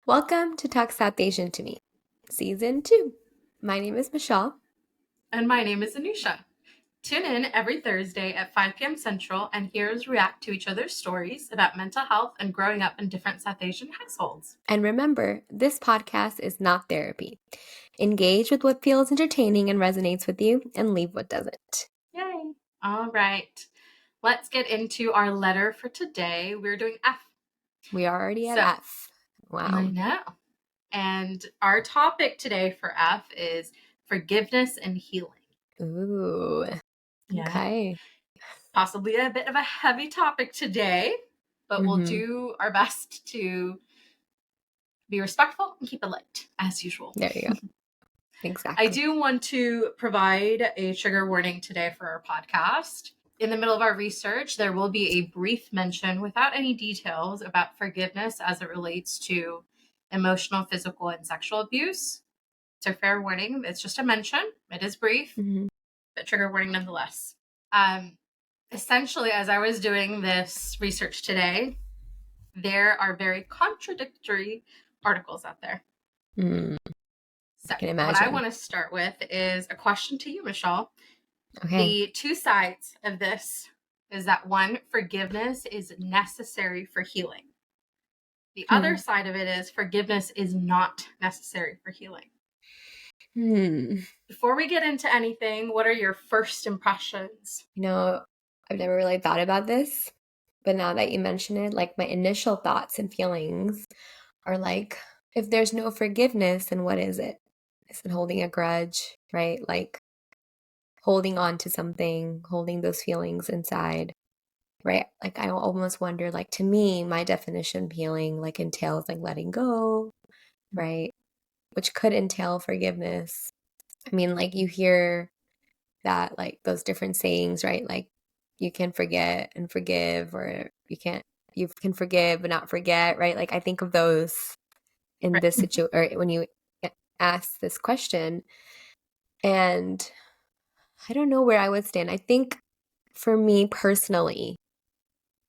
Welcome to Talk South to Me, Season 2. My name is Mashal. And my name is Anusha. Tune in every Thursday at 5 p.m. Central and hear us react to each other's stories about mental health and growing up in different South Asian households. And remember, this podcast is not therapy. Engage with what feels entertaining and resonates with you, and leave what doesn't. Yay! All right. Let's get into our letter for today. We're doing F. We are already at F. Wow. I know. And our topic today for F is forgiveness and healing. Ooh. Yeah. Okay. Possibly a bit of a heavy topic today, but we'll do our best to be respectful and keep it light, as usual. There you go. Exactly. I do want to provide a trigger warning today for our podcast. In the middle of our research, there will be a brief mention without any details about forgiveness as it relates to emotional, physical, and sexual abuse. So fair warning, it's just a mention. It is brief, but trigger warning nonetheless. Essentially, as I was doing this research today, there are very contradictory articles out there. So what I want to start with is a question to you, Mashal. Okay. The two sides of this is that one, forgiveness is necessary for healing. The other side of it is forgiveness is not necessary for healing. Before we get into anything, what are your first impressions? You know, I've never really thought about this, but now that you mention it, like my initial thoughts and feelings are like, if there's no forgiveness, then what is it? Is it holding a grudge, right? Like holding on to something, holding those feelings inside, right? Like I almost wonder, like to me, my definition of healing like entails like letting go, right? Which could entail forgiveness. I mean, like you hear that, like those different sayings, right? Like you can forget and forgive, or you can forgive but not forget, right? Like I think of those in this situation, or when you ask this question, and I don't know where I would stand. I think for me personally,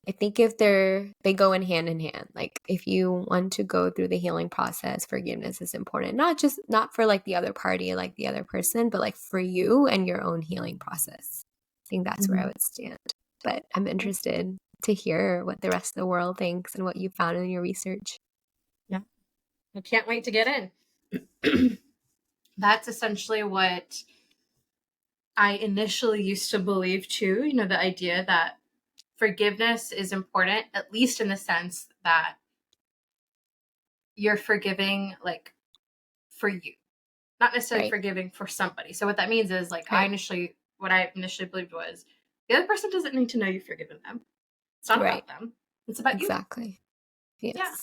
I think if they go in hand, like if you want to go through the healing process, forgiveness is important. Not for like the other party, like the other person, but like for you and your own healing process. I think that's where I would stand. But I'm interested to hear what the rest of the world thinks and what you found in your research. Yeah. I can't wait to get in. That's essentially what I initially used to believe too, the idea that forgiveness is important, at least in the sense that you're forgiving like for you, not necessarily forgiving for somebody. So what that means is like what I initially believed was the other person doesn't need to know you've forgiven them. It's not about them. It's about you. Exactly. Yes. Yeah.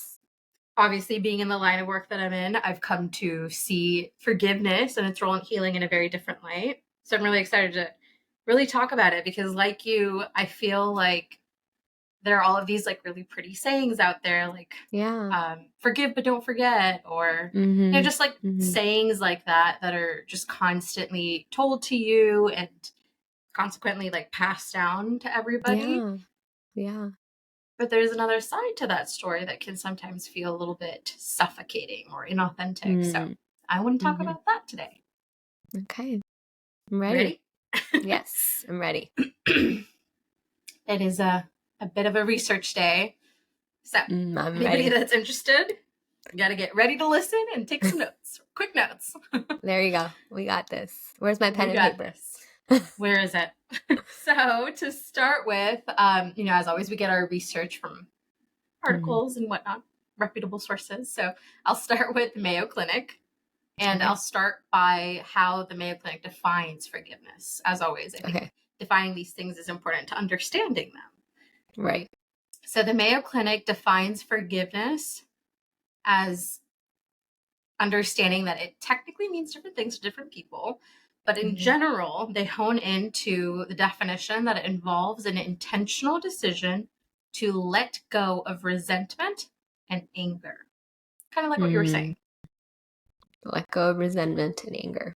Obviously, being in the line of work that I'm in, I've come to see forgiveness and its role in healing in a very different light. So I'm really excited to really talk about it because, like you, I feel like there are all of these like really pretty sayings out there, like forgive but don't forget, or just like sayings like that are just constantly told to you and consequently like passed down to everybody. Yeah. But there's another side to that story that can sometimes feel a little bit suffocating or inauthentic. So I want to talk about that today. Okay. I'm ready. Yes, I'm ready. It is a bit of a research day. So anybody that's interested, you got to get ready to listen and take some notes. Quick notes. There you go. We got this. Where's my pen and paper? Where is it? So to start with, as always, we get our research from articles and whatnot, reputable sources. So I'll start with Mayo Clinic, and I'll start by how the Mayo Clinic defines forgiveness. As always, I think defining these things is important to understanding them. Right. So the Mayo Clinic defines forgiveness as understanding that it technically means different things to different people. But in general, they hone into the definition that it involves an intentional decision to let go of resentment and anger. Kind of like what you were saying. Let go of resentment and anger.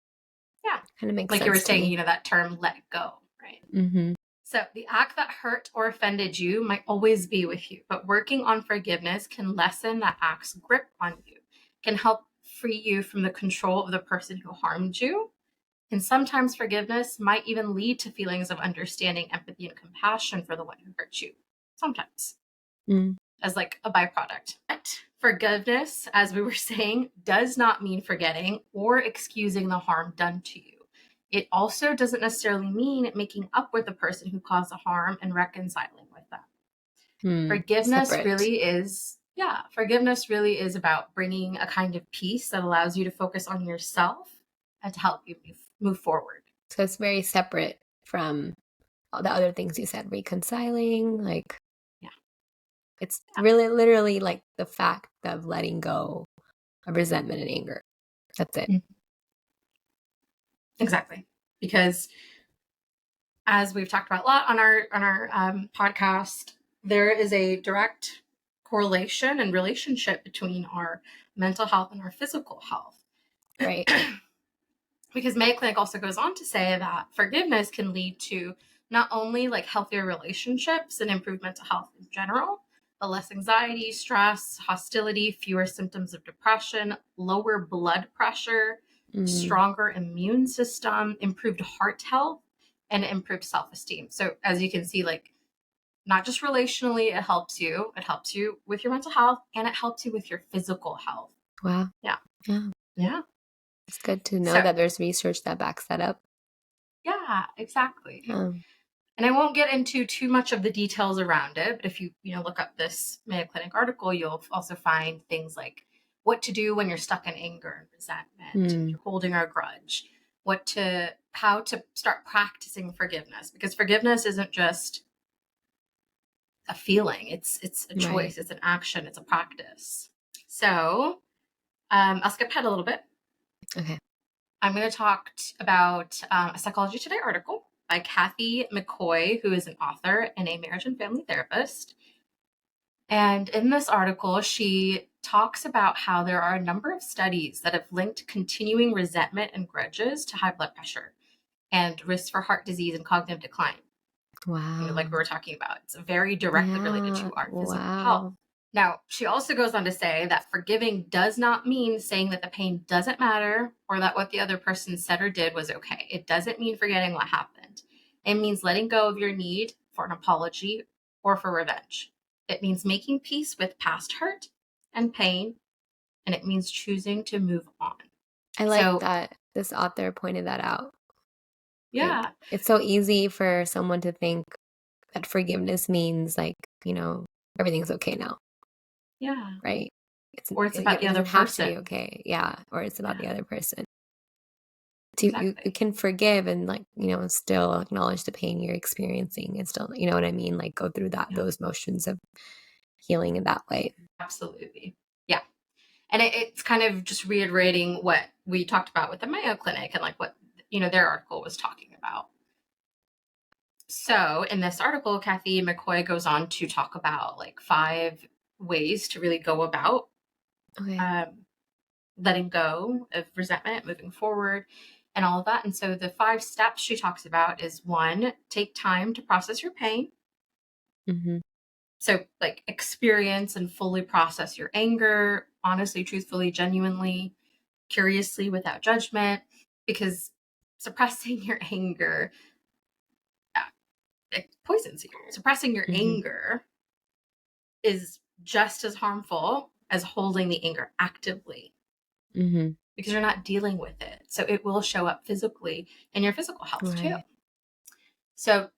Yeah. Kind of makes sense. Like you were saying, that term, let go, right? So the act that hurt or offended you might always be with you, but working on forgiveness can lessen that act's grip on you. can help free you from the control of the person who harmed you. And sometimes forgiveness might even lead to feelings of understanding, empathy, and compassion for the one who hurt you. Sometimes, as like a byproduct. But forgiveness, as we were saying, does not mean forgetting or excusing the harm done to you. It also doesn't necessarily mean making up with the person who caused the harm and reconciling with them. Forgiveness really is about bringing a kind of peace that allows you to focus on yourself and to help you move forward. So it's very separate from all the other things you said, reconciling, like, it's really literally like the fact of letting go of resentment and anger. That's it. Exactly. Because as we've talked about a lot on our podcast, there is a direct correlation and relationship between our mental health and our physical health. Right. Because Mayo Clinic also goes on to say that forgiveness can lead to not only like healthier relationships and improved mental health in general, but less anxiety, stress, hostility, fewer symptoms of depression, lower blood pressure, stronger immune system, improved heart health, and improved self-esteem. So as you can see, like, not just relationally, it helps you with your mental health, and it helps you with your physical health. Wow. Yeah. It's good to know that there's research that backs that up. Yeah, exactly. And I won't get into too much of the details around it, but if you look up this Mayo Clinic article, you'll also find things like what to do when you're stuck in anger and resentment, you're holding a grudge, how to start practicing forgiveness, because forgiveness isn't just a feeling, it's a choice, it's an action, it's a practice. So I'll skip ahead a little bit. Okay. I'm going to talk about a Psychology Today article by Kathy McCoy, who is an author and a marriage and family therapist. And in this article, she talks about how there are a number of studies that have linked continuing resentment and grudges to high blood pressure and risks for heart disease and cognitive decline. Wow. Like we were talking about, it's very directly related to our physical health. Now, she also goes on to say that forgiving does not mean saying that the pain doesn't matter or that what the other person said or did was okay. It doesn't mean forgetting what happened. It means letting go of your need for an apology or for revenge. It means making peace with past hurt and pain, and it means choosing to move on. I like that this author pointed that out. Yeah. Like, it's so easy for someone to think that forgiveness means, like, everything's okay now. Yeah. Right? Or it's about the other person. Have to be okay. Yeah. Or it's about the other person. You can forgive and, like, still acknowledge the pain you're experiencing and still, you know what I mean? Like, go through those motions of healing in that way. Absolutely. Yeah. And it's kind of just reiterating what we talked about with the Mayo Clinic and like what, their article was talking about. So in this article, Kathy McCoy goes on to talk about like 5 ways to really go about letting go of resentment, moving forward, and all of that. And so the 5 steps she talks about is 1, take time to process your pain. So like experience and fully process your anger, honestly, truthfully, genuinely, curiously, without judgment, because suppressing your anger, it poisons you. Suppressing your anger is just as harmful as holding the anger actively, because you're not dealing with it. So it will show up physically in your physical health too. So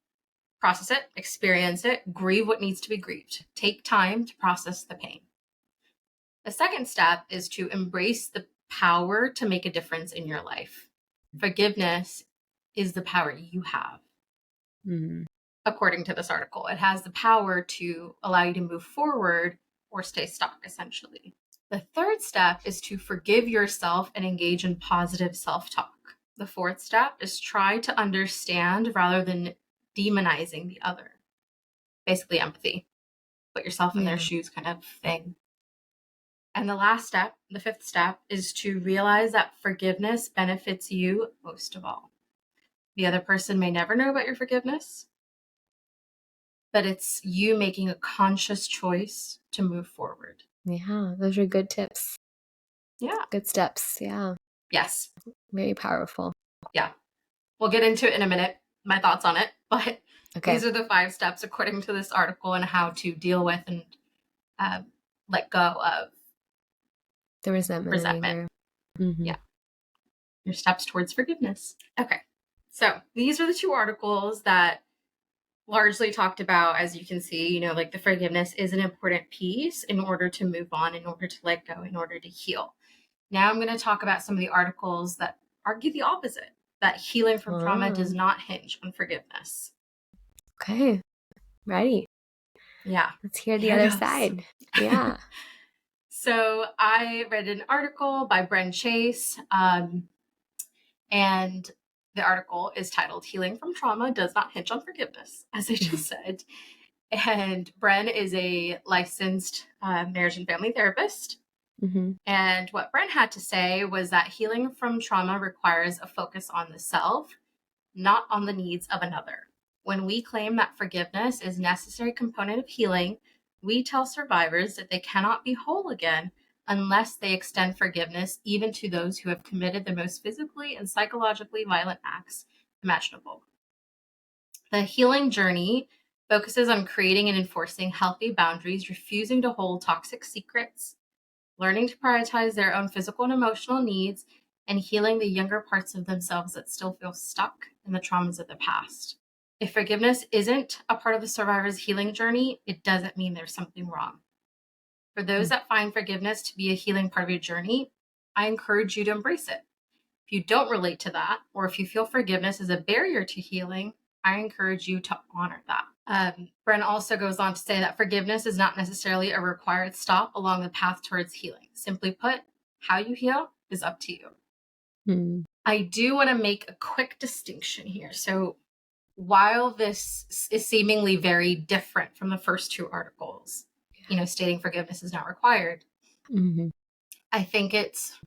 process it, experience it, grieve what needs to be grieved. Take time to process the pain. The second step is to embrace the power to make a difference in your life. Forgiveness is the power you have. According to this article, it has the power to allow you to move forward or stay stuck, essentially. The third step is to forgive yourself and engage in positive self-talk. The fourth step is try to understand rather than demonizing the other. Basically, empathy. Put yourself in their shoes kind of thing. And the last step, the fifth step, is to realize that forgiveness benefits you most of all. The other person may never know about your forgiveness, but it's you making a conscious choice to move forward. Yeah, those are good tips. Yeah. Good steps. Yeah. Yes. Very powerful. Yeah. We'll get into it in a minute, my thoughts on it. But Okay. these are the 5 steps according to this article and how to deal with and let go of The resentment and resentment. anger. Mm-hmm. Yeah. Your steps towards forgiveness. Okay. So these are the 2 articles that largely talked about, as you can see, like the forgiveness is an important piece in order to move on, in order to let go, in order to heal. Now I'm going to talk about some of the articles that argue the opposite, that healing from trauma does not hinge on forgiveness. Okay. Ready. Yeah. Let's hear the Here other goes. side. Yeah. So I read an article by Bren Chase, and the article is titled Healing from Trauma Does Not Hinge on Forgiveness, as I just said. And Bren is a licensed marriage and family therapist. Mm-hmm. And what Bren had to say was that healing from trauma requires a focus on the self, not on the needs of another. When we claim that forgiveness is a necessary component of healing, we tell survivors that they cannot be whole again unless they extend forgiveness even to those who have committed the most physically and psychologically violent acts imaginable. The healing journey focuses on creating and enforcing healthy boundaries, refusing to hold toxic secrets, learning to prioritize their own physical and emotional needs, and healing the younger parts of themselves that still feel stuck in the traumas of the past. If forgiveness isn't a part of the survivor's healing journey, it doesn't mean there's something wrong. For those that find forgiveness to be a healing part of your journey, I encourage you to embrace it. If you don't relate to that, or if you feel forgiveness is a barrier to healing, I encourage you to honor that. Bren also goes on to say that forgiveness is not necessarily a required stop along the path towards healing. Simply put, how you heal is up to you. Mm-hmm. I do want to make a quick distinction here. So while this is seemingly very different from the first 2 articles, stating forgiveness is not required, Mm-hmm. I think it's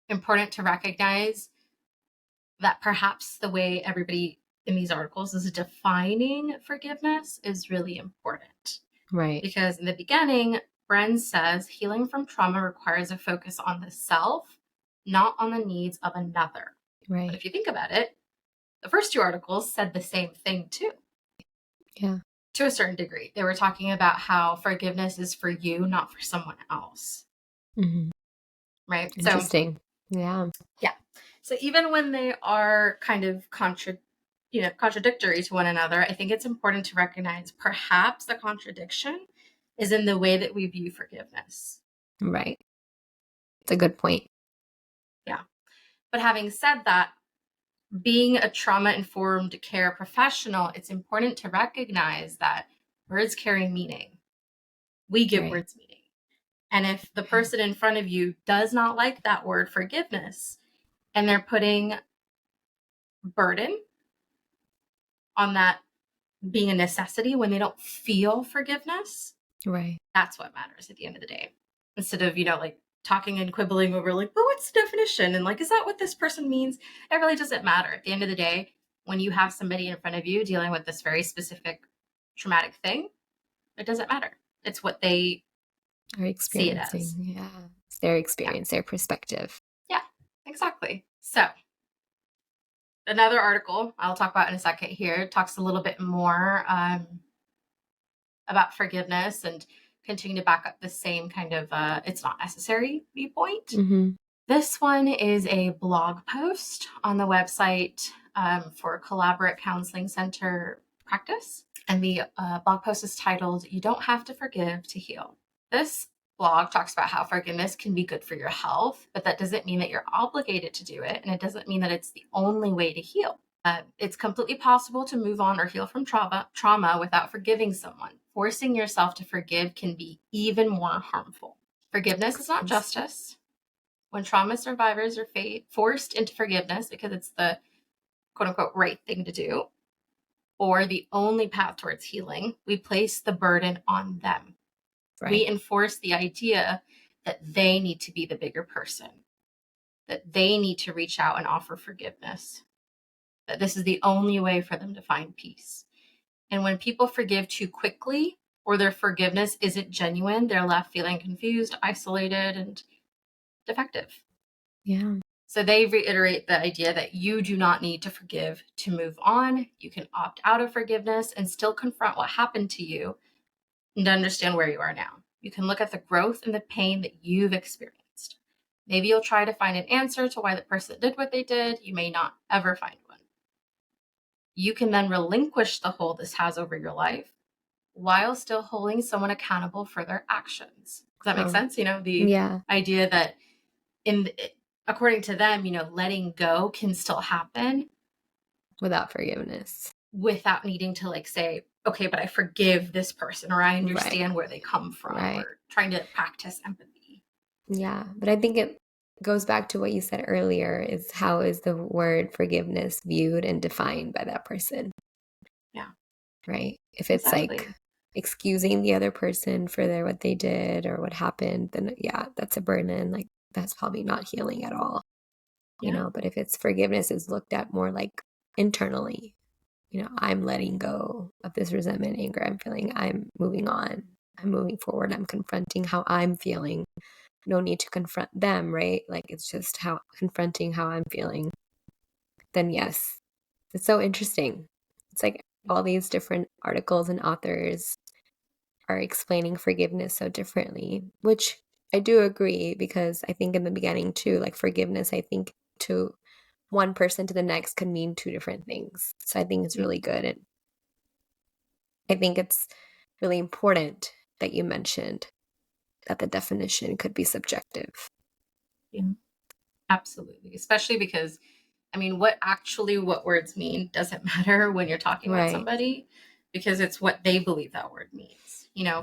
important to recognize that perhaps the way everybody in these articles is defining forgiveness is really important. Right. Because in the beginning, Bren says healing from trauma requires a focus on the self, not on the needs of another. Right. But if you think about it, the first 2 articles said the same thing too. Yeah. To a certain degree. They were talking about how forgiveness is for you, not for someone else. Mm-hmm. Right? Interesting. Yeah. So even when they are kind of contradictory to one another, I think it's important to recognize perhaps the contradiction is in the way that we view forgiveness. Right. It's a good point. Yeah. But having said that, being a trauma-informed care professional, it's important to recognize that words carry meaning. We give Right. words meaning. And if the person in front of you does not like that word forgiveness, and they're putting burden on that being a necessity when they don't feel forgiveness, Right. that's what matters at the end of the day. Instead of, like talking and quibbling over like, well, what's the definition? And like, is that what this person means? It really doesn't matter. At the end of the day, when you have somebody in front of you dealing with this very specific traumatic thing, it doesn't matter. It's what they Are see it experiencing. as. Yeah. It's their experience, their perspective. Yeah, exactly. So another article I'll talk about in a second here talks a little bit more about forgiveness and continue to back up the same kind of it's not necessary viewpoint. Mm-hmm. This one is a blog post on the website for Collaborate Counseling Center Practice. And the blog post is titled, You Don't Have to Forgive to Heal. This blog talks about how forgiveness can be good for your health, but that doesn't mean that you're obligated to do it. And it doesn't mean that it's the only way to heal. It's completely possible to move on or heal from trauma without forgiving someone. Forcing yourself to forgive can be even more harmful. Forgiveness is not justice. When trauma survivors are forced into forgiveness because it's the quote unquote right thing to do, or the only path towards healing, we place the burden on them. Right. We enforce the idea that they need to be the bigger person, that they need to reach out and offer forgiveness, that this is the only way for them to find peace. And when people forgive too quickly or their forgiveness isn't genuine, they're left feeling confused, isolated, and defective. Yeah. So they reiterate the idea that you do not need to forgive to move on. You can opt out of forgiveness and still confront what happened to you and understand where you are now. You can look at the growth and the pain that you've experienced. Maybe you'll try to find an answer to why the person did what they did. You may not ever find one. You can then relinquish the hold this has over your life while still holding someone accountable for their actions. Does that make sense? The Yeah. idea that according to them, letting go can still happen Without forgiveness. without needing to say, okay, but I forgive this person, or I understand Right. where they come from, Right. or trying to practice empathy. Yeah. But I think it goes back to what you said earlier, is how is the word forgiveness viewed and defined by that person? Yeah. Right? If it's Exactly. excusing the other person for what they did or what happened, then yeah, that's a burden. That's probably not healing at all. Yeah. But if it's forgiveness is looked at more internally, I'm letting go of this resentment, anger I'm feeling. I'm moving on. I'm moving forward. I'm confronting how I'm feeling. No need to confront them, right? It's just confronting how I'm feeling. Then yes, it's so interesting. It's all these different articles and authors are explaining forgiveness so differently, which I do agree, because I think in the beginning too, forgiveness, I think to one person to the next can mean two different things. So I think it's really good. And I think it's really important that you mentioned that the definition could be subjective. Yeah. Absolutely. Especially because, what words mean doesn't matter when you're talking with Right. somebody, because it's what they believe that word means.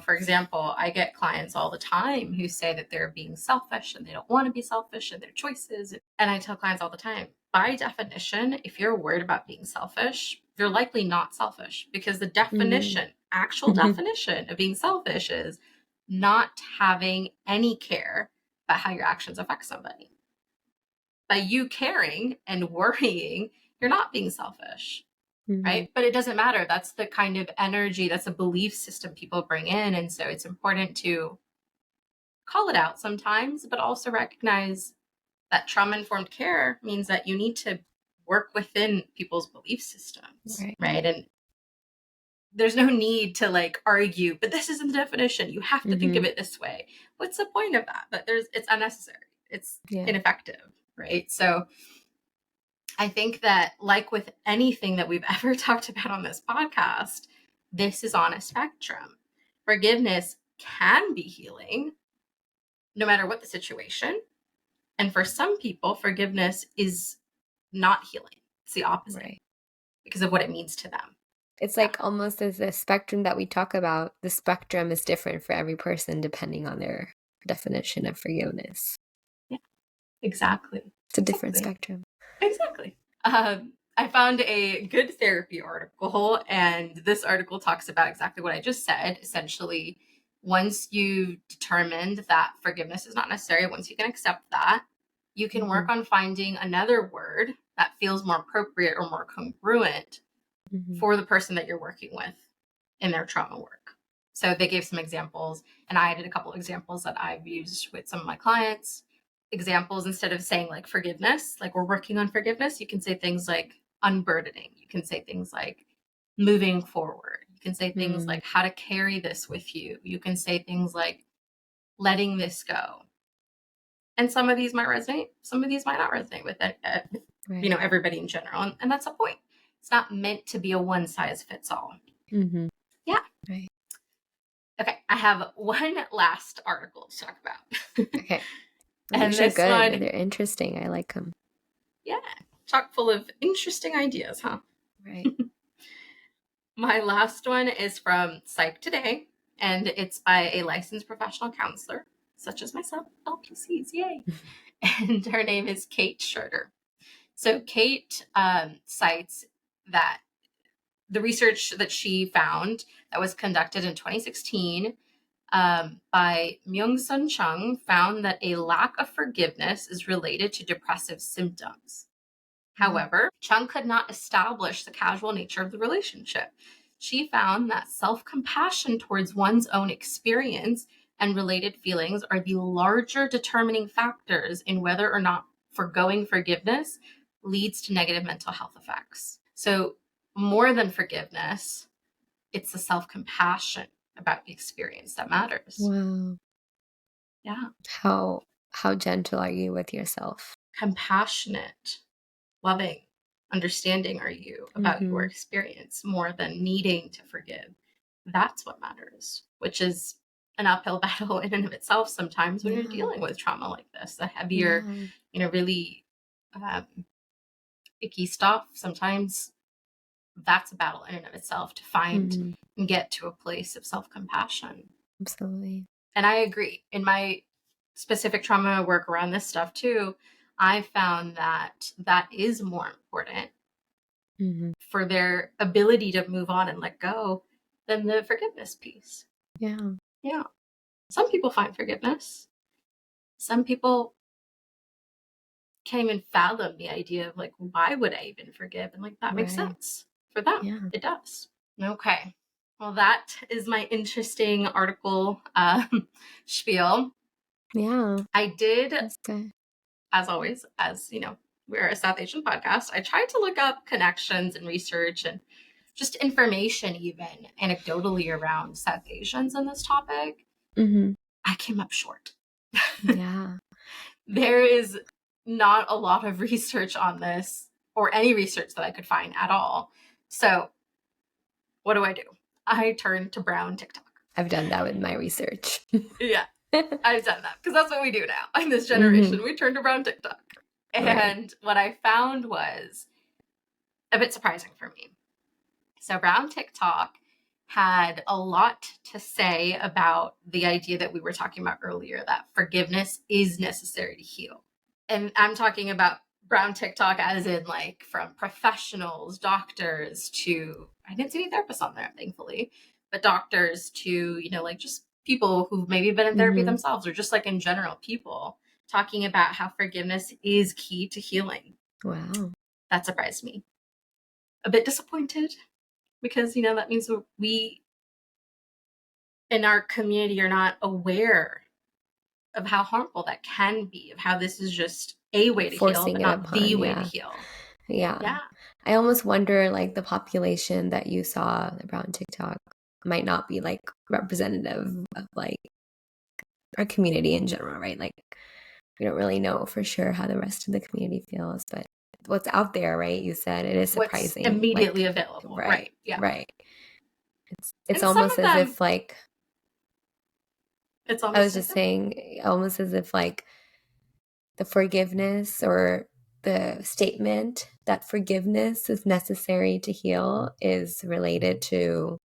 For example, I get clients all the time who say that they're being selfish and they don't want to be selfish in their choices. And I tell clients all the time, by definition, if you're worried about being selfish, you're likely not selfish, because the actual definition of being selfish is not having any care about how your actions affect somebody. By you caring and worrying, you're not being selfish, right? But it doesn't matter. That's the kind of energy, that's a belief system people bring in. And so it's important to call it out sometimes, but also recognize that trauma-informed care means that you need to work within people's belief systems, right? And there's no need to argue, but this isn't the definition. You have to think of it this way. What's the point of that? But it's unnecessary. It's ineffective, right? So I think that, like with anything that we've ever talked about on this podcast, this is on a spectrum. Forgiveness can be healing no matter what the situation. And for some people, forgiveness is not healing. It's the opposite, because of what it means to them. It's almost as a spectrum that we talk about. The spectrum is different for every person depending on their definition of forgiveness. Yeah, exactly. It's a different spectrum. Exactly. I found a good therapy article, and this article talks about exactly what I just said. Essentially, once you determined that forgiveness is not necessary, once you can accept that, you can work on finding another word that feels more appropriate or more congruent for the person that you're working with in their trauma work. So they gave some examples, and I added a couple of examples that I've used with some of my clients. Examples, instead of saying forgiveness, we're working on forgiveness, you can say things like unburdening. You can say things like moving forward. You can say things like how to carry this with you. You can say things like letting this go. And some of these might resonate, some of these might not resonate with everybody in general. And that's the point. It's not meant to be a one size fits all. Yeah. Right. Okay. I have one last article to talk about. Okay. And these are this good. one, They're interesting. I like them. Yeah. Chock full of interesting ideas, huh? Right. My last one is from Psych Today, and it's by a licensed professional counselor, such as myself, LPCs, yay. And her name is Kate Schroeder. So Kate cites that the research that she found that was conducted in 2016 by Myung-Sun Chung found that a lack of forgiveness is related to depressive symptoms. However, Chung could not establish the casual nature of the relationship. She found that self-compassion towards one's own experience and related feelings are the larger determining factors in whether or not forgoing forgiveness leads to negative mental health effects. So, more than forgiveness, it's the self-compassion about the experience that matters. Wow. Yeah. How gentle are you with yourself? Compassionate, loving, understanding are you about your Mhm. experience more than needing to forgive? That's what matters, which is an uphill battle in and of itself sometimes when you're Yeah. dealing with trauma like this, the heavier, Yeah. really um, icky stuff. Sometimes that's a battle in and of itself to find Mhm. and get to a place of self-compassion. Absolutely. And I agree. In my specific trauma work around this stuff too, I found that that is more important Mhm. for their ability to move on and let go than the forgiveness piece. Yeah. Yeah. Some people find forgiveness. Some people can't even fathom the idea of like, why would I even forgive? And like, that makes Right. sense for them. Yeah. It does. Okay. Well, that is my interesting article spiel. Yeah. I did, That's good. as always, as we're a South Asian podcast, I tried to look up connections and research and just information, even anecdotally, around South Asians in this topic. Mhm. I came up short. Yeah. There is not a lot of research on this, or any research that I could find at all. So, what do? I turn to brown TikTok. I've done that with my research. Yeah, I've done that because that's what we do now in this generation. Mhm. We turn to brown TikTok. Right. And what I found was a bit surprising for me. So, brown TikTok had a lot to say about the idea that we were talking about earlier, that forgiveness is necessary to heal. And I'm talking about brown TikTok as in like from professionals, doctors to, I didn't see any therapists on there, thankfully, but doctors to, like just people who've maybe been in therapy Mhm. themselves, or just like in general, people talking about how forgiveness is key to healing. Wow. That surprised me. A bit disappointed because, that means we in our community are not aware of how harmful that can be, of how this is just a way to heal, Forcing but it not the upon, way to yeah. heal. Yeah. Yeah. I almost wonder, like, the population that you saw around TikTok might not be, like, representative of, like, our community in general, right? Like, we don't really know for sure how the rest of the community feels, but what's out there, right? You said it is What's surprising. Like, immediately available. right, Right. Yeah. right. It's And some almost of as them, if, like, it's I almost was as just if, saying, almost as if, like, the forgiveness or the statement that forgiveness is necessary to heal is related to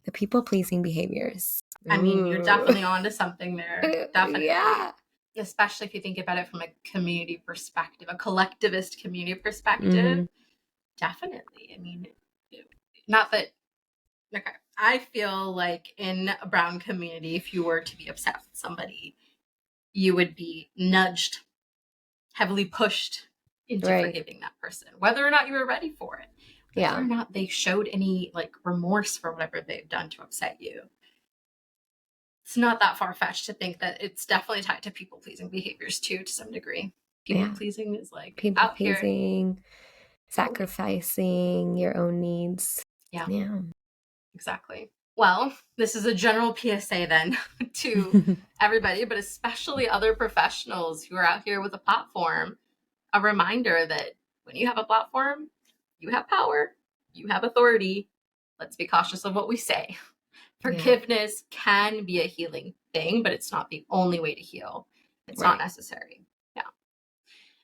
the people-pleasing behaviors. I mean, you're Ooh. definitely onto something there. Definitely. Yeah. Especially if you think about it from a community perspective, a collectivist community perspective. Mhm. Definitely. I mean, not that, okay. I feel like in a brown community, if you were to be upset with somebody, you would be nudged, heavily pushed into Right. forgiving that person, whether or not you were ready for it, whether Yeah. or not they showed any like remorse for whatever they've done to upset you. It's not that far fetched to think that it's definitely tied to people pleasing behaviors too, to some degree. People Yeah. pleasing is like out here. People-pleasing, Totally. sacrificing your own needs. Yeah, Yeah. exactly. Well, this is a general PSA then to everybody, but especially other professionals who are out here with a platform. A reminder that when you have a platform, you have power, you have authority. Let's be cautious of what we say. Yeah. Forgiveness can be a healing thing, but it's not the only way to heal. It's not Right. necessary. Yeah.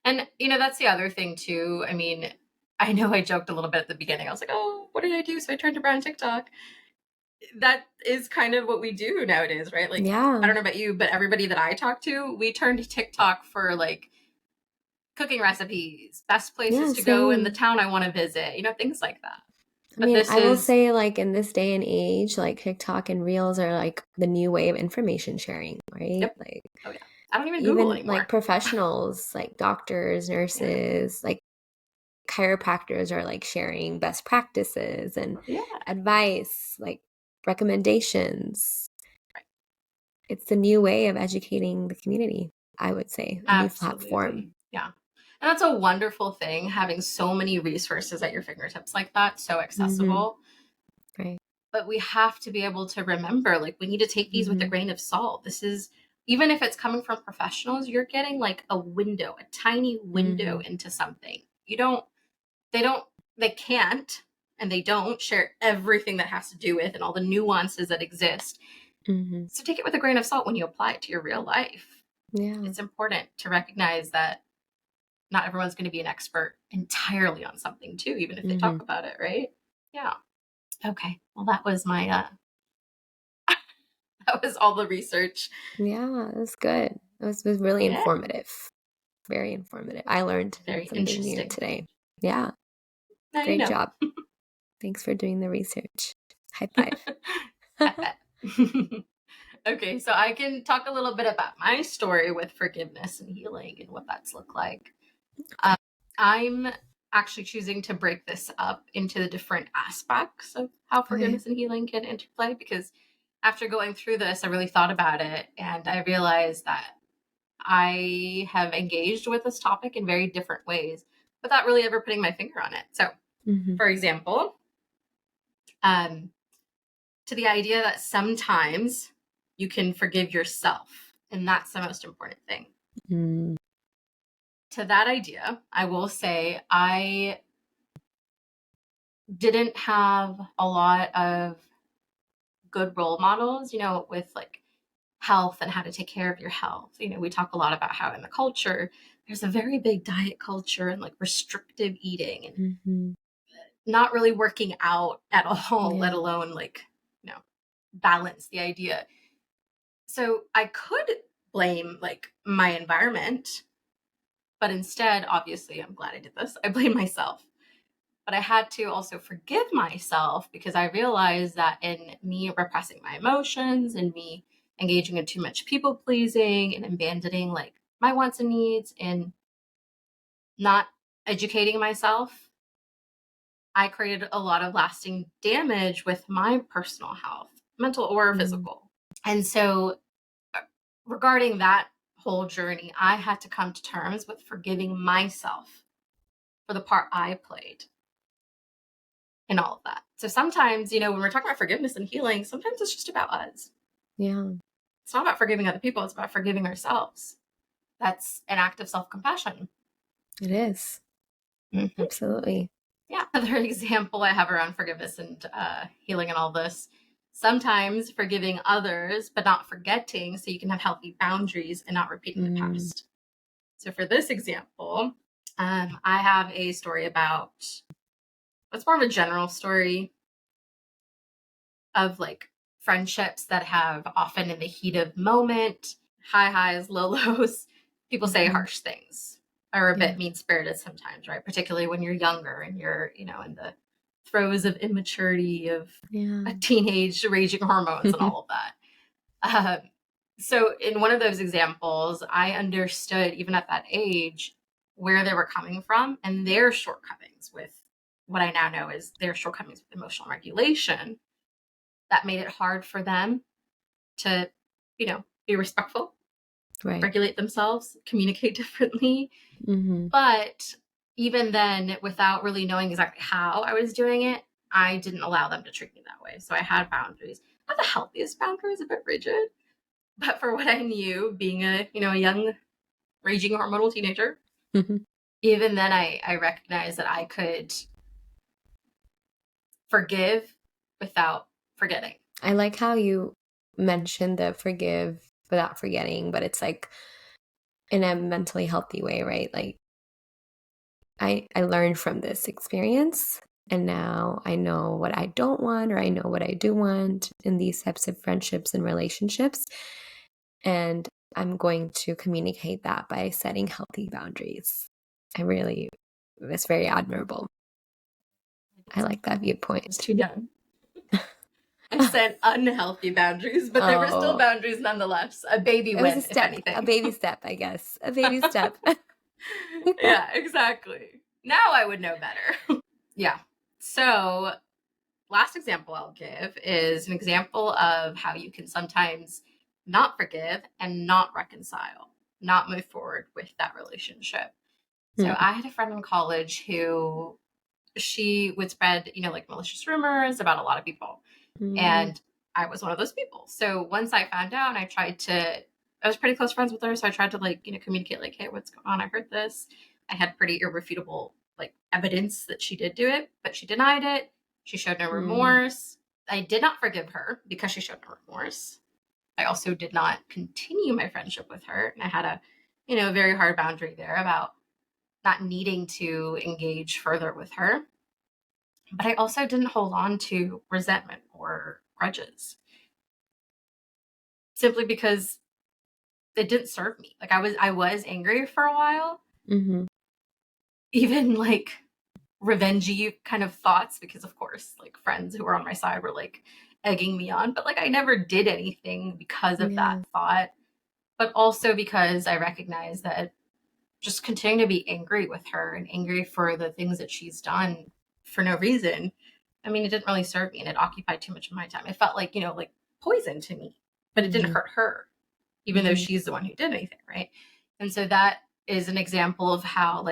And, that's the other thing too. I mean, I know I joked a little bit at the beginning. I was like, oh, what did I do? So I turned to brown TikTok. That is kind of what we do nowadays, right? Like, I Yeah. don't know about you, but everybody that I talk to, we turn to TikTok for like cooking recipes, best Yeah, places to go in the same. town I want to visit, things like that. I But mean, this I will is, say, like, in this day and age, like, TikTok and Reels are, like, the new way of information sharing, right? yep. Like, Oh, yeah. I don't even Google even, like, anymore. professionals, like doctors, Yeah. nurses, like, chiropractors are, like, sharing best practices and Yeah. advice, like, recommendations. Right. it's the new way of educating the community, I would say, a new platform. Absolutely. Yeah. And that's a wonderful thing, having so many resources at your fingertips like that, so Mhm. accessible. Right. But we have to be able to remember, like, we need to take these with a Mhm. grain of salt. This is, even if it's coming from professionals, you're getting like a window, a tiny window Mhm. into something. You don't, they don't, they can't, and they don't share everything that has to do with and all the nuances that exist. Mhm. So take it with a grain of salt when you apply it to your real life. Yeah. It's important to recognize that not everyone's going to be an expert entirely on something too, even if they talk Mhm. about it, right? Yeah. Okay. Well, that was my that was all the research. Yeah, it was good. It was really Yeah. informative. Very informative. I learned Very something new interesting. today. Yeah, Now you great know. job. Thanks for doing the research. High five. I bet. Okay, so I can talk a little bit about my story with forgiveness and healing and what that's looked like. Um, Okay. I'm actually choosing to break this up into the different aspects of how Okay. forgiveness and healing can interplay, because after going through this, I really thought about it and I realized that I have engaged with this topic in very different ways without really ever putting my finger on it. So, Mhm. for example, um, to the idea that sometimes you can forgive yourself, and that's the most important thing. Mm. To that idea, I will say I didn't have a lot of good role models, with like health and how to take care of your health. We talk a lot about how in the culture, there's a very big diet culture and like restrictive eating and Mhm. not really working out at all, let Yeah. alone like, balance the idea. So I could blame like my environment, but instead, obviously, I'm glad I did this. I blame myself. But I had to also forgive myself because I realized that in me repressing my emotions and me engaging in too much people pleasing and abandoning like my wants and needs and not educating myself, I created a lot of lasting damage with my personal health, mental or Mm. physical. And so, uh, regarding that whole journey, I had to come to terms with forgiving myself for the part I played in all of that. So sometimes, when we're talking about forgiveness and healing, sometimes it's just about us. Yeah, It's not about forgiving other people, it's about forgiving ourselves. That's an act of self compassion. it is. Mhm. Absolutely. Yeah. Another example I have around forgiveness and healing and all this. Sometimes forgiving others, but not forgetting so you can have healthy boundaries and not repeating the Mm. past. So for this example, I have a story about, it's more of a general story of like friendships that have often in the heat of moment, high highs, low lows, people say Mhm. harsh things are a Yeah. bit mean spirited sometimes, right? Particularly when you're younger and you're, in the throes of immaturity of Yeah. a teenage raging hormones and all of that. So in one of those examples, I understood even at that age where they were coming from and their shortcomings with what I now know is their shortcomings with emotional regulation that made it hard for them to, be respectful, Right. regulate themselves, communicate differently. Mhm. But even then, without really knowing exactly how I was doing it, I didn't allow them to treat me that way. So I had boundaries. Not the healthiest boundaries, a bit rigid, but for what I knew, being a young, raging hormonal teenager, Mhm. even then I recognized that I could forgive without forgetting. I like how you mentioned the forgive without forgetting, but it's like in a mentally healthy way, right? Like I learned from this experience and now I know what I don't want or I know what I do want in these types of friendships and relationships. And I'm going to communicate that by setting healthy boundaries. I really, it's very admirable. I did I set like that boundaries when I was viewpoint. too young. I set unhealthy boundaries, but they were still Oh, boundaries nonetheless. A baby it was win, if a anything. baby step, I guess. A baby step. Yeah, exactly. Now I would know better. Yeah. So, last example I'll give is an example of how you can sometimes not forgive and not reconcile, not move forward with that relationship. So I had a friend in college who she would spread, like malicious rumors about a lot of people. Mm-hmm. And I was one of those people. So once I found out, I was pretty close friends with her. So I tried to communicate like, hey, what's going on? I heard this. I had pretty irrefutable evidence that she did do it, but she denied it. She showed no remorse. I did not forgive her because she showed no remorse. I also did not continue my friendship with her. And I had a very hard boundary there about not needing to engage further with her. But I also didn't hold on to resentment or grudges simply because it didn't serve me. I was angry for a while, Mm-hmm. even revengey kind of thoughts, because of course, friends who were on my side were egging me on, but I never did anything because of that Yeah. thought, but also because I recognized that just continuing to be angry with her and angry for the things that she's done for no reason. I mean, it didn't really serve me and it occupied too much of my time. It felt like poison to me, but it didn't Mm-hmm. hurt her, even though Mm-hmm. she's the one who did anything, right? And so that is an example of how,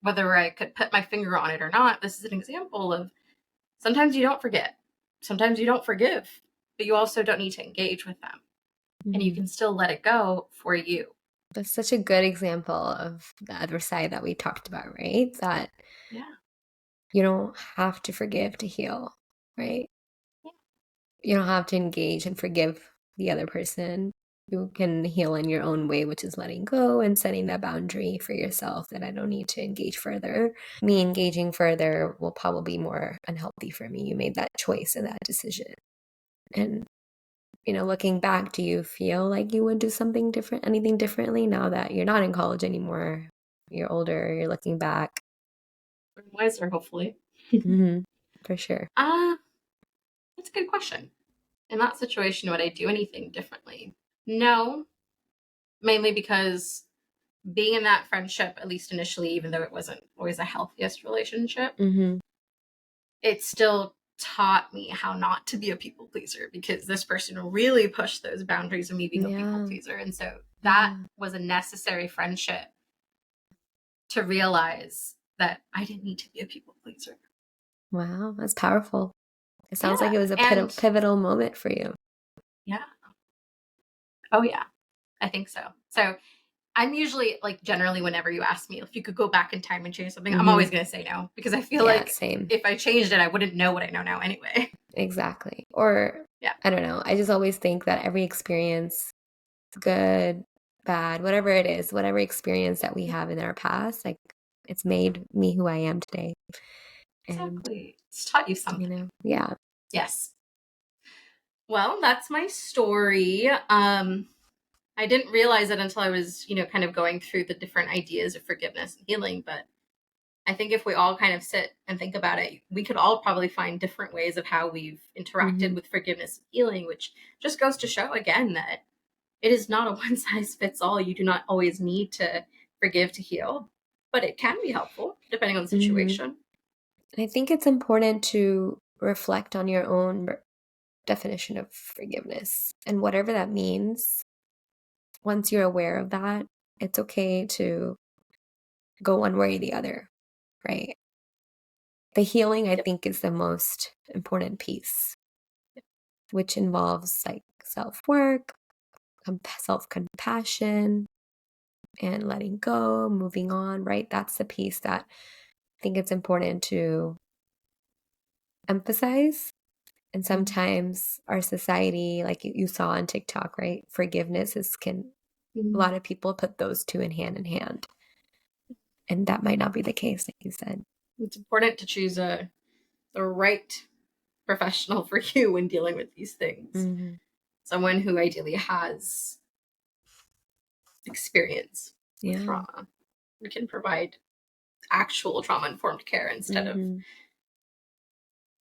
whether I could put my finger on it or not, this is an example of sometimes you don't forget, sometimes you don't forgive, but you also don't need to engage with them. And you Mm-hmm. can still let it go for you. That's such a good example of the other side that we talked about, right? That Yeah. you don't have to forgive to heal, right? Yeah. You don't have to engage and forgive the other person. You can heal in your own way, which is letting go and setting that boundary for yourself that I don't need to engage further. Me engaging further will probably be more unhealthy for me. You made that choice and that decision. And, looking back, do you feel like you would do something different, anything differently now that you're not in college anymore? You're older, you're looking back. Wiser, hopefully. Mm-hmm. For sure. Uh, that's a good question. In that situation, would I do anything differently? No, mainly because being in that friendship, at least initially, even though it wasn't always the healthiest relationship, Mm-hmm. it still taught me how not to be a people pleaser, because this person really pushed those boundaries of me being a people Yeah. pleaser. And so that Yeah. was a necessary friendship to realize that I didn't need to be a people pleaser. Wow, that's powerful. It sounds like Yeah. it was a And pivotal moment for you. yeah. Oh, yeah. I think so. So I'm usually generally, whenever you ask me if you could go back in time and change something, I'm Mm-hmm. always going to say no, because I feel Yeah, like same. if I changed it, I wouldn't know what I know now anyway. Exactly. Or Yeah. I don't know. I just always think that every experience, good, bad, whatever it is, whatever experience that we have in our past, it's made me who I am today. And, Exactly. It's taught you something. yeah. Yes. Well, that's my story. I didn't realize it until I was, kind of going through the different ideas of forgiveness and healing. But I think if we all kind of sit and think about it, we could all probably find different ways of how we've interacted Mm-hmm. with forgiveness and healing, which just goes to show again that it is not a one size fits all. You do not always need to forgive to heal, but it can be helpful depending on the Mm-hmm. situation. I think it's important to reflect on your own definition of forgiveness and whatever that means. Once you're aware of that, it's okay to go one way or the other, right? The healing, I Yep. think, is the most important piece, which involves self work, self compassion, and letting go, moving on, right? That's the piece that I think it's important to emphasize. And Mhm. sometimes our society, like you saw on TikTok, right? Forgiveness a Mhm. lot of people put those two in hand. And that might not be the case, like you said. It's important to choose the right professional for you when dealing with these things. Hmm. Someone who ideally has experience with Yeah. trauma and can provide actual trauma informed care instead of, Hmm.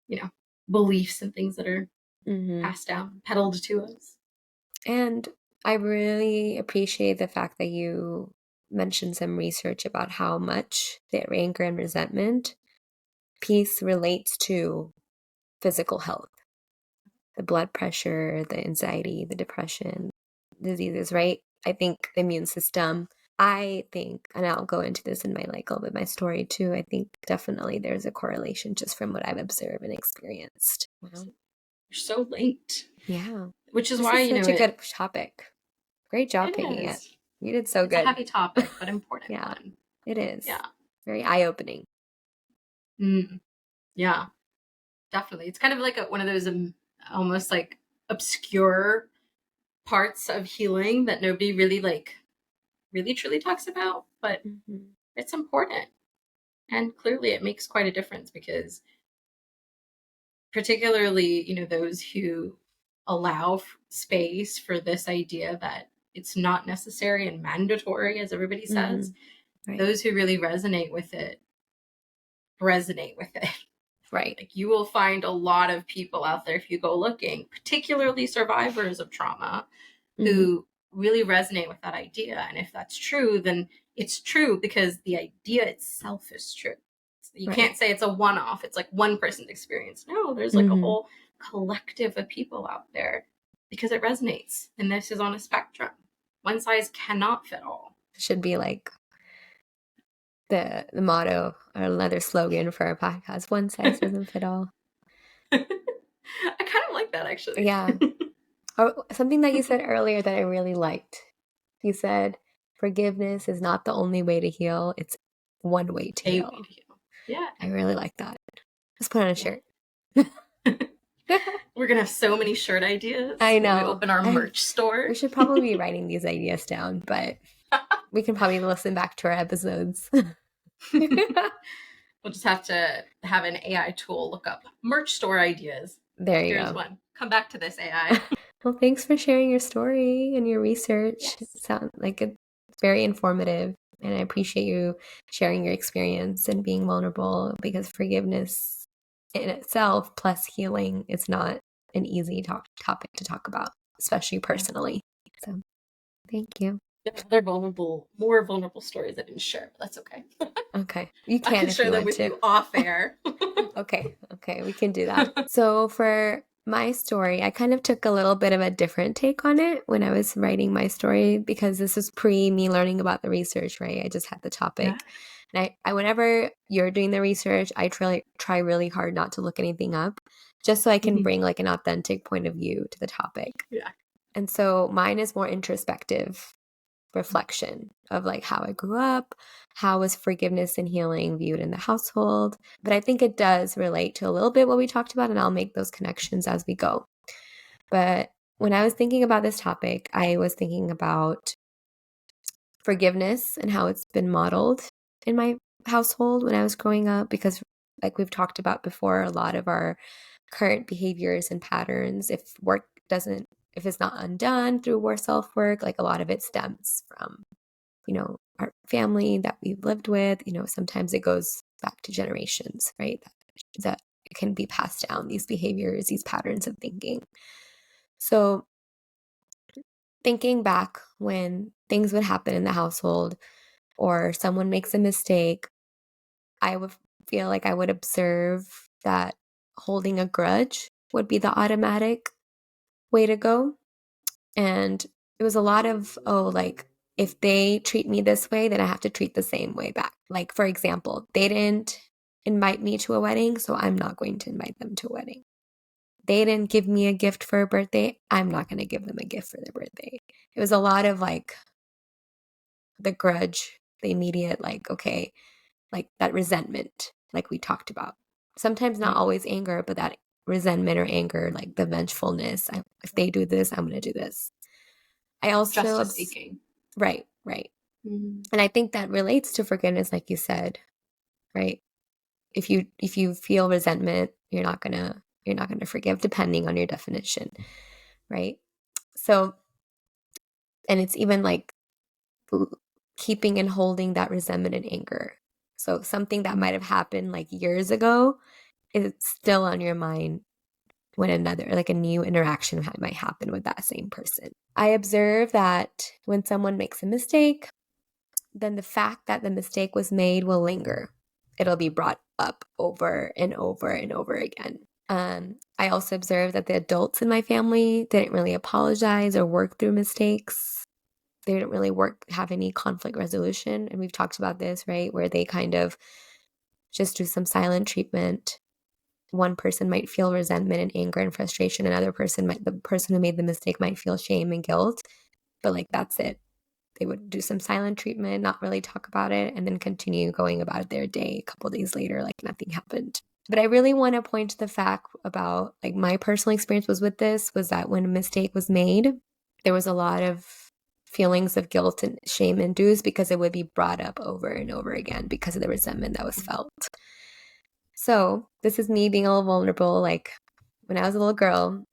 you know, beliefs and things that are Hmm. passed down, peddled to us. And I really appreciate the fact that you mentioned some research about how much the anger and resentment piece relates to physical health. the blood pressure, the anxiety, the depression, diseases, right? I think the immune system, I think, and I'll go into this in my like a little bit my story too. I think definitely there's a correlation just from what I've observed and experienced. Wow. You're so late. Yeah. Which is This why, is such a good topic. Great job it picking it. is. You did so It's a good. heavy topic, but important Yeah, one. it is. Yeah. Very eye-opening. Yeah, definitely. It's kind of like one of those almost like obscure parts of healing that nobody really like really truly talks about, but it's important. And clearly it makes quite a difference because particularly, those who allow space for this idea that it's not necessary and mandatory, as everybody says, Right. those who really resonate with it. Right. Like you will find a lot of people out there if you go looking, particularly survivors of trauma, who really resonate with that idea. And if that's true, then it's true because the idea itself is true. You can't say it's a one-off. It's like one person's experience. No, there's like a whole collective of people out there because it resonates. And this is on a spectrum. One size cannot fit all. Should be like the motto or another slogan for our podcast. One size doesn't fit all. I kind of like that, actually. Yeah. Or something that you said earlier that I really liked. You said, forgiveness is not the only way to heal. It's one way to heal. Yeah. I really like that. Let's put on a shirt. We're going to have so many shirt ideas. I know. When we open our merch store. We should probably be writing these ideas down, but we can probably listen back to our episodes. We'll just have to have an AI tool look up merch store ideas. There you Here's go. one. Come back to this, AI. Well, thanks for sharing your story and your research. Yes. It sounds like it's very informative, and I appreciate you sharing your experience and being vulnerable, because forgiveness in itself plus healing is not an easy topic to talk about, especially personally. So thank you. Other more vulnerable stories I didn't share, but that's okay. Okay. You I can share them with you off air. Okay, we can do that. So for my story, I kind of took a little bit of a different take on it when I was writing my story, because this is pre me learning about the research, right? I just had the topic. Yeah. And I whenever you're doing the research, I try really hard not to look anything up, just so I can bring like an authentic point of view to the topic. Yeah. And so mine is more introspective reflection of like how I grew up, how was forgiveness and healing viewed in the household. But I think it does relate to a little bit what we talked about, and I'll make those connections as we go. But when I was thinking about this topic, I was thinking about forgiveness and how it's been modeled in my household when I was growing up, because like we've talked about before, a lot of our current behaviors and patterns, if it's not undone through more self-work, like a lot of it stems from, our family that we've lived with. Sometimes it goes back to generations, right? That it can be passed down, these behaviors, these patterns of thinking. So thinking back when things would happen in the household or someone makes a mistake, I would feel like I would observe that holding a grudge would be the automatic way to go. And it was a lot of, like, if they treat me this way, then I have to treat the same way back. Like, for example, they didn't invite me to a wedding, so I'm not going to invite them to a wedding. They didn't give me a gift for a birthday, I'm not going to give them a gift for their birthday. It was a lot of like the grudge, the immediate, like, okay, like that resentment, like we talked about. Sometimes not always anger, but that resentment or anger, like the vengefulness. If they do this, I'm going to do this. I also justice seeking. Right. And I think that relates to forgiveness, like you said, right? If you feel resentment, you're not gonna forgive, depending on your definition, right? So, and it's even like keeping and holding that resentment and anger. So something that might have happened like years ago is still on your mind when a new interaction might happen with that same person. I observe that when someone makes a mistake, then the fact that the mistake was made will linger. It'll be brought up over and over and over again. I also observed that the adults in my family didn't really apologize or work through mistakes. They didn't really have any conflict resolution. And we've talked about this, right? Where they kind of just do some silent treatment. One person might feel resentment and anger and frustration. The person who made the mistake might feel shame and guilt. But like, that's it. They would do some silent treatment, not really talk about it, and then continue going about their day. A couple days later, like nothing happened. But I really want to point to the fact about like my personal experience was that when a mistake was made, there was a lot of feelings of guilt and shame induced because it would be brought up over and over again because of the resentment that was felt. So this is me being a little vulnerable. Like when I was a little girl,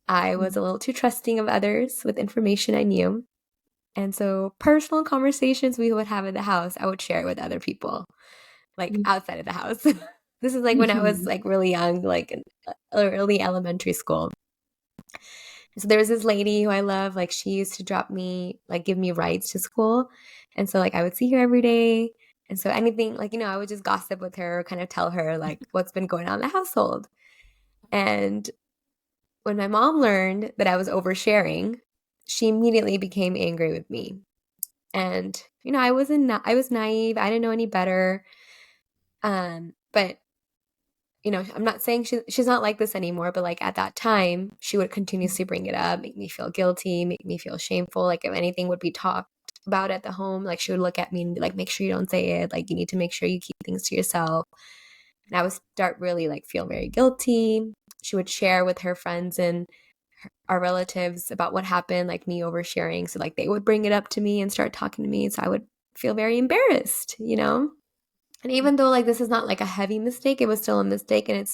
I was a little too trusting of others with information I knew. And so personal conversations we would have in the house, I would share it with other people, like outside of the house. This is like when I was like really young, like in early elementary school. So there was this lady who I love, like she used to drop me, like give me rides to school. And so like I would see her every day. And so anything like, I would just gossip with her, kind of tell her like what's been going on in the household. And when my mom learned that I was oversharing, she immediately became angry with me. And I was naive. I didn't know any better. But I'm not saying she's not like this anymore, but like at that time, she would continuously bring it up, make me feel guilty, make me feel shameful. Like if anything would be talked about at the home, like she would look at me and be like, make sure you don't say it. Like you need to make sure you keep things to yourself. And I would start really like feel very guilty. She would share with her friends and our relatives about what happened, like me oversharing. So like they would bring it up to me and start talking to me. So I would feel very embarrassed. And even though like this is not like a heavy mistake, it was still a mistake. And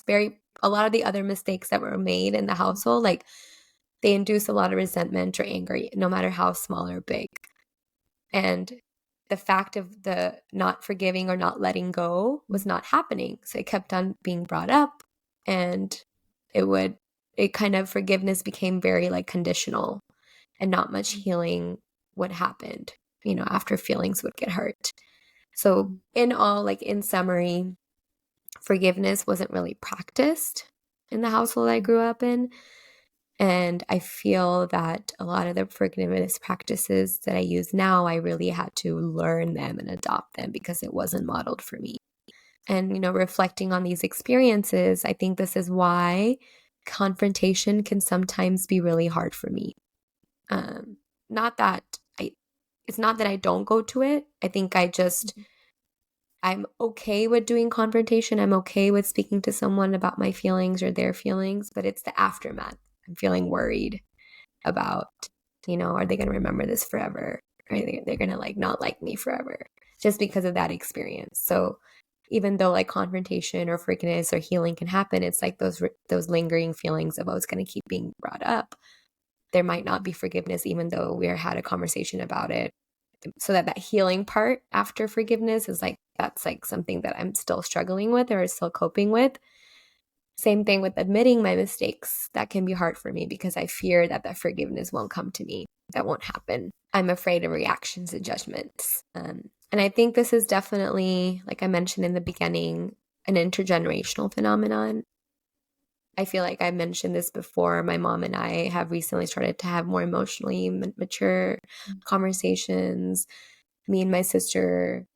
a lot of the other mistakes that were made in the household, like they induce a lot of resentment or anger, no matter how small or big. And the fact of the not forgiving or not letting go was not happening. So it kept on being brought up, and it kind of forgiveness became very like conditional, and not much healing would happen, after feelings would get hurt. So in all, like in summary, forgiveness wasn't really practiced in the household I grew up in. And I feel that a lot of the forgiveness practices that I use now, I really had to learn them and adopt them because it wasn't modeled for me. And, reflecting on these experiences, I think this is why confrontation can sometimes be really hard for me. Not that it's not that I don't go to it. I think I'm okay with doing confrontation. I'm okay with speaking to someone about my feelings or their feelings, but it's the aftermath. I'm feeling worried about, are they going to remember this forever? Or they're going to like not like me forever just because of that experience. So even though like confrontation or forgiveness or healing can happen, it's like those lingering feelings of, oh, it's going to keep being brought up. There might not be forgiveness, even though we had a conversation about it. So that healing part after forgiveness is like, that's like something that I'm still struggling with or still coping with. Same thing with admitting my mistakes. That can be hard for me because I fear that the forgiveness won't come to me. That won't happen. I'm afraid of reactions and judgments. And I think this is definitely, like I mentioned in the beginning, an intergenerational phenomenon. I feel like I mentioned this before. My mom and I have recently started to have more emotionally mature conversations. Me and my sister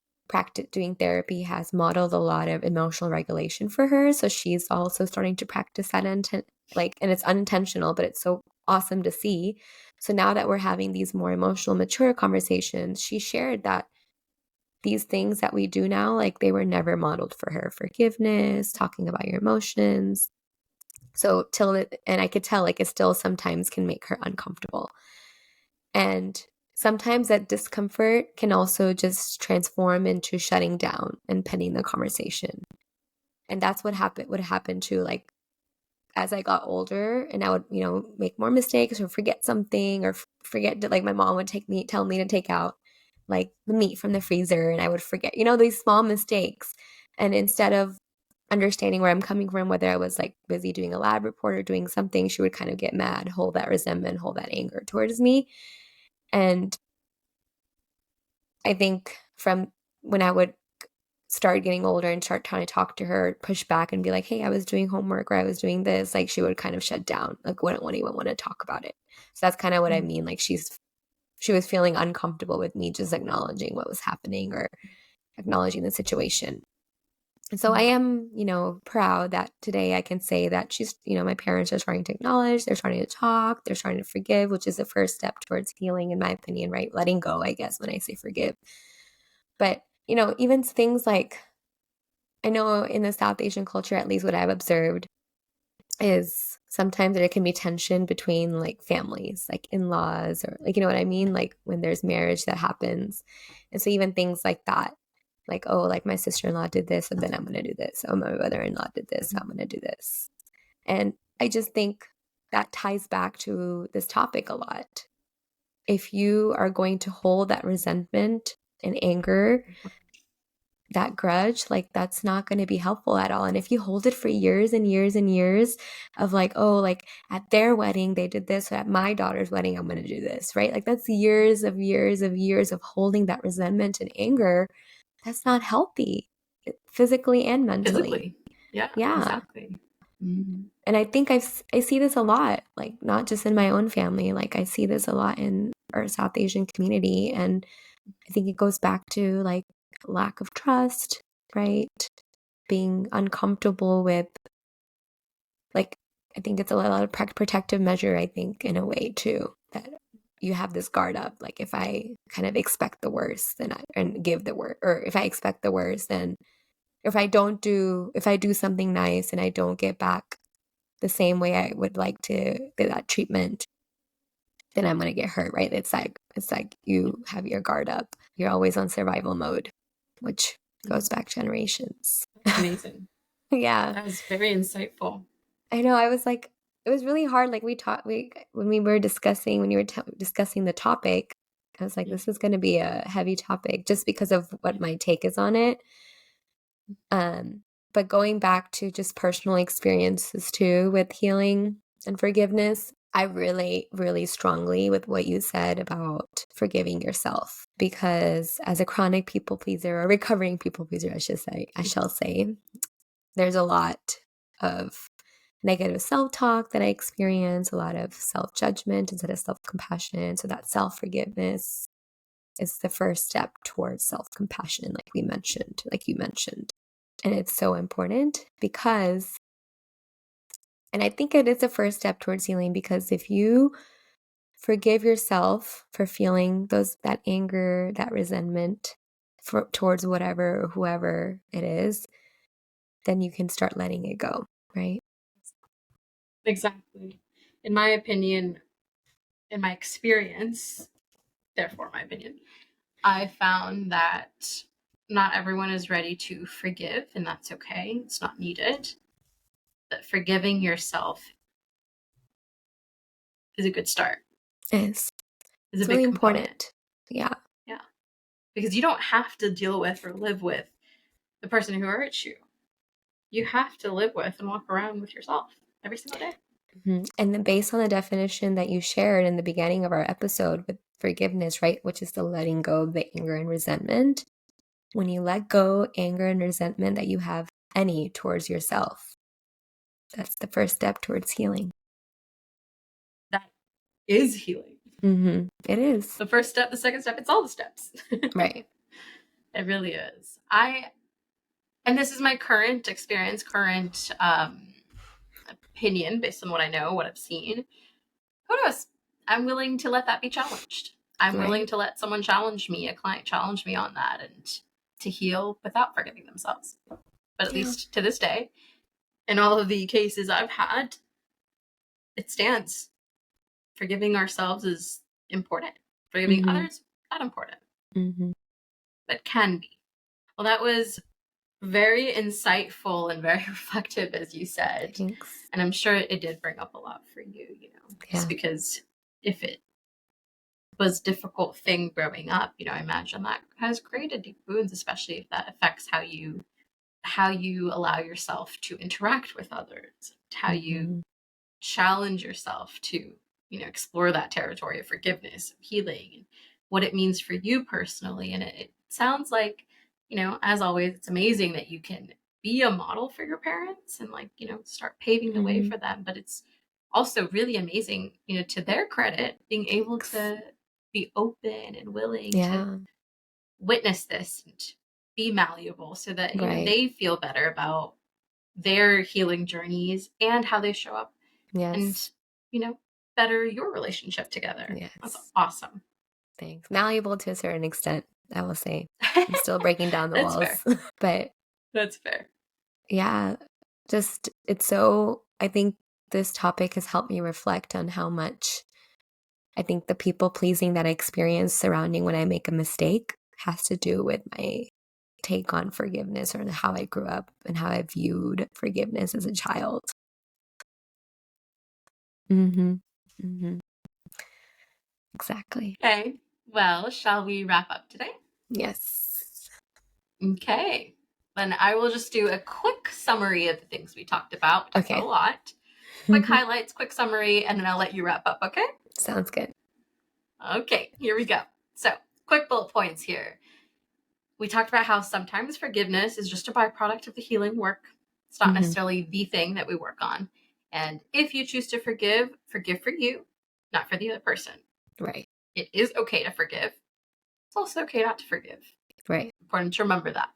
doing therapy has modeled a lot of emotional regulation for her. So she's also starting to practice that and it's unintentional, but it's so awesome to see. So now that we're having these more emotional, mature conversations, she shared that these things that we do now, like they were never modeled for her. Forgiveness, talking about your emotions. So and I could tell like it still sometimes can make her uncomfortable. And sometimes that discomfort can also just transform into shutting down and penning the conversation. And that's what would happen to like as I got older and I would, make more mistakes or forget something or forget that like my mom would tell me to take out like the meat from the freezer and I would forget, these small mistakes. And instead of understanding where I'm coming from, whether I was like busy doing a lab report or doing something, she would kind of get mad, hold that resentment, hold that anger towards me. And I think from when I would start getting older and start trying to talk to her, push back and be like, hey, I was doing homework or I was doing this, like she would kind of shut down, like wouldn't even want to talk about it. So that's kind of what I mean. Like she was feeling uncomfortable with me just acknowledging what was happening or acknowledging the situation. And so I am, proud that today I can say that she's, my parents are trying to acknowledge, they're trying to talk, they're trying to forgive, which is the first step towards healing, in my opinion, right? Letting go, I guess, when I say forgive. But, even things like, I know in the South Asian culture, at least what I've observed, is sometimes there can be tension between like families, like in-laws, or like, you know what I mean? Like when there's marriage that happens. And so even things like that, like, oh, like my sister-in-law did this, and then I'm going to do this. Oh, my brother-in-law did this, so I'm going to do this. And I just think that ties back to this topic a lot. If you are going to hold that resentment and anger, that grudge, like that's not going to be helpful at all. And if you hold it for years and years and years of like, oh, like at their wedding they did this, so at my daughter's wedding I'm going to do this, right? Like that's years of years of years of holding that resentment and anger. That's not healthy, physically and mentally. Physically. Yeah, Yeah. exactly. Mm-hmm. And I think I see this a lot, like not just in my own family, like I see this a lot in our South Asian community. And I think it goes back to like lack of trust, right? Being uncomfortable with, like, I think it's a lot of protective measure, I think, in a way too, that you have this guard up. Like if I kind of expect the worst, then and give the worst, or if I expect the worst, then if I do something nice and I don't get back the same way I would like to get that treatment, then I'm going to get hurt, right? It's like you have your guard up. You're always on survival mode, which goes back generations. Amazing. Yeah. That was very insightful. I know. I was like, it was really hard. Like when we were discussing, when you were discussing the topic, I was like, this is going to be a heavy topic just because of what my take is on it. But going back to just personal experiences too with healing and forgiveness, I relate really strongly with what you said about forgiving yourself, because as a chronic people pleaser, or recovering people pleaser, I shall say, there's a lot of negative self-talk that I experience, a lot of self-judgment instead of self-compassion. So that self-forgiveness is the first step towards self-compassion, like you mentioned. And it's so important because, and I think it is the first step towards healing, because if you forgive yourself for feeling that anger, that resentment towards whatever or whoever it is, then you can start letting it go, right? Exactly. In my opinion, in my experience, therefore my opinion, I found that not everyone is ready to forgive, and that's okay. It's not needed. But forgiving yourself is a good start. It's Is a it's really big component. important. Yeah. Yeah. Because you don't have to deal with or live with the person who hurts you. You have to live with and walk around with yourself every single day. And then based on the definition that you shared in the beginning of our episode with forgiveness, right, which is the letting go of the anger and resentment, when you let go anger and resentment that you have any towards yourself, that's the first step towards healing. That is healing. It is. The first step, the second step, it's all the steps. Right. It really is. And this is my current experience, current opinion based on what I know, what I've seen. Who knows? I'm willing to let that be challenged. I'm willing to let someone challenge me, a client challenge me on that, and to heal without forgiving themselves. But at least to this day, in all of the cases I've had, it stands. Forgiving ourselves is important. Forgiving others, not important. But can be. Well, that was very insightful and very reflective, as you said. Thanks. And I'm sure it did bring up a lot for you, just because if it was a difficult thing growing up, I imagine that has created deep wounds, especially if that affects how you allow yourself to interact with others, how you challenge yourself to, explore that territory of forgiveness, of healing, and what it means for you personally. And it sounds like as always, it's amazing that you can be a model for your parents and start paving the way for them. But it's also really amazing, to their credit, being able to be open and willing to witness this and be malleable so that, they feel better about their healing journeys and how they show up and, better your relationship together. Yes. That's awesome. Thanks. Malleable to a certain extent, I will say. I'm still breaking down the walls. Fair. But that's fair. Yeah, I think this topic has helped me reflect on how much I think the people pleasing that I experience surrounding when I make a mistake has to do with my take on forgiveness or how I grew up and how I viewed forgiveness as a child. Exactly. Okay. Well, shall we wrap up today? Yes. Okay. Then I will just do a quick summary of the things we talked about. We talked about a lot. Quick highlights, quick summary, and then I'll let you wrap up, okay? Sounds good. Okay, here we go. So, quick bullet points here. We talked about how sometimes forgiveness is just a byproduct of the healing work. It's not necessarily the thing that we work on. And if you choose to forgive for you, not for the other person. Right. It is okay to forgive. It's also okay not to forgive. Right. Important to remember that.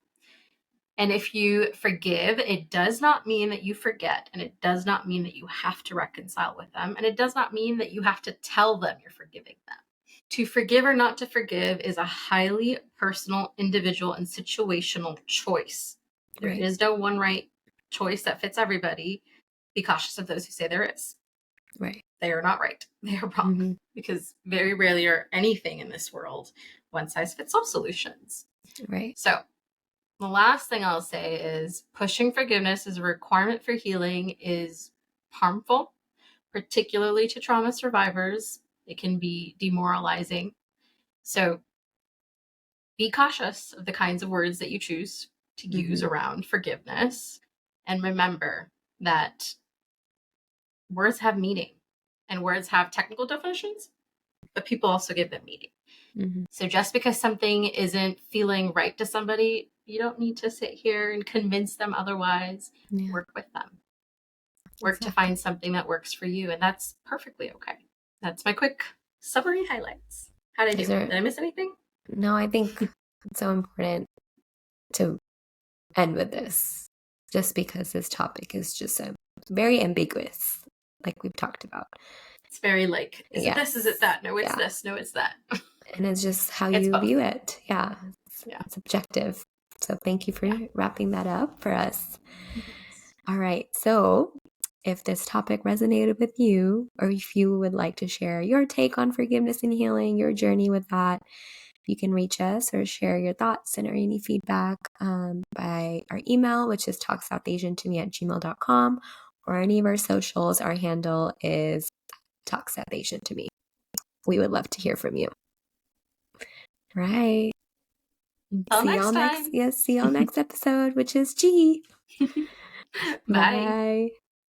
And if you forgive, it does not mean that you forget, and it does not mean that you have to reconcile with them, and it does not mean that you have to tell them you're forgiving them. To forgive or not to forgive is a highly personal, individual, and situational choice. There is no one right choice that fits everybody. Be cautious of those who say there is. Right. They are not right. They are wrong. Because very rarely are anything in this world one size fits all solutions. Right. So the last thing I'll say is pushing forgiveness as a requirement for healing is harmful, particularly to trauma survivors. It can be demoralizing. So be cautious of the kinds of words that you choose to use around forgiveness. And remember that words have meaning and words have technical definitions, but people also give them meaning. So just because something isn't feeling right to somebody, you don't need to sit here and convince them otherwise. Work with them. Work to find something that works for you, and that's perfectly okay. That's my quick summary highlights. How did I do? Did I miss anything? No, I think it's so important to end with this, just because this topic is just very ambiguous, like we've talked about. It's very like, is it this, is it that? No, it's this, no, it's that. And it's just how you view it. Yeah. It's objective. So thank you for wrapping that up for us. All right. So if this topic resonated with you, or if you would like to share your take on forgiveness and healing, your journey with that, you can reach us or share your thoughts and or any feedback by our email, which is talksouthasiantome@gmail.com, or any of our socials. Our handle is talksouthasiantome. We would love to hear from you. Right. See y'all next episode, which is G. Bye.